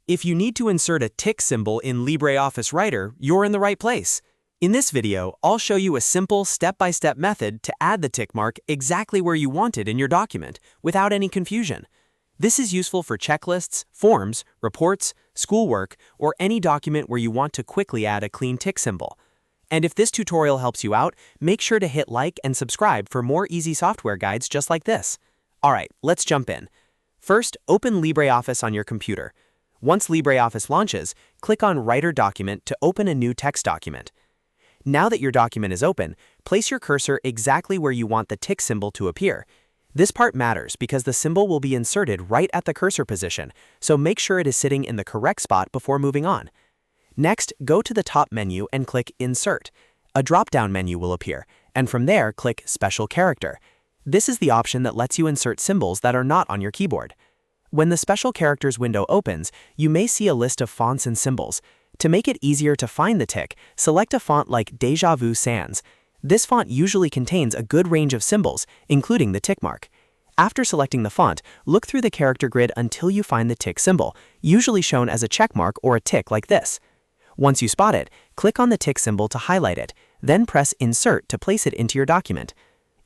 If you need to insert a tick symbol in LibreOffice Writer, you're in the right place. In this video, I'll show you a simple step-by-step method to add the tick mark exactly where you want it in your document, without any confusion. This is useful for checklists, forms, reports, schoolwork, or any document where you want to quickly add a clean tick symbol. And if this tutorial helps you out, make sure to hit like and subscribe for more easy software guides just like this. Alright, let's jump in. First, open LibreOffice on your computer. Once LibreOffice launches, click on Writer Document to open a new text document. Now that your document is open, place your cursor exactly where you want the tick symbol to appear. This part matters because the symbol will be inserted right at the cursor position, so make sure it is sitting in the correct spot before moving on. Next, go to the top menu and click Insert. A drop-down menu will appear, and from there, click Special Character. This is the option that lets you insert symbols that are not on your keyboard. When the Special Characters window opens, you may see a list of fonts and symbols. To make it easier to find the tick, select a font like DejaVu Sans. This font usually contains a good range of symbols, including the tick mark. After selecting the font, look through the character grid until you find the tick symbol, usually shown as a check mark or a tick like this. Once you spot it, click on the tick symbol to highlight it, then press Insert to place it into your document.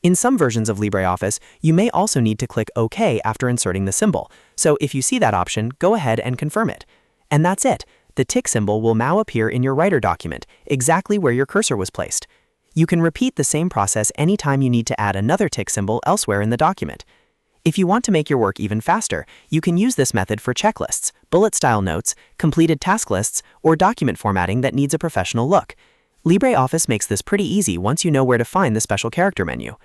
In some versions of LibreOffice, you may also need to click OK after inserting the symbol, so if you see that option, go ahead and confirm it. And that's it. The tick symbol will now appear in your Writer document, exactly where your cursor was placed. You can repeat the same process anytime you need to add another tick symbol elsewhere in the document. If you want to make your work even faster, you can use this method for checklists, bullet-style notes, completed task lists, or document formatting that needs a professional look. LibreOffice makes this pretty easy once you know where to find the special character menu.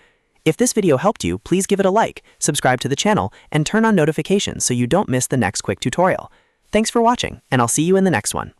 If this video helped you, please give it a like, subscribe to the channel, and turn on notifications so you don't miss the next quick tutorial. Thanks for watching, and I'll see you in the next one.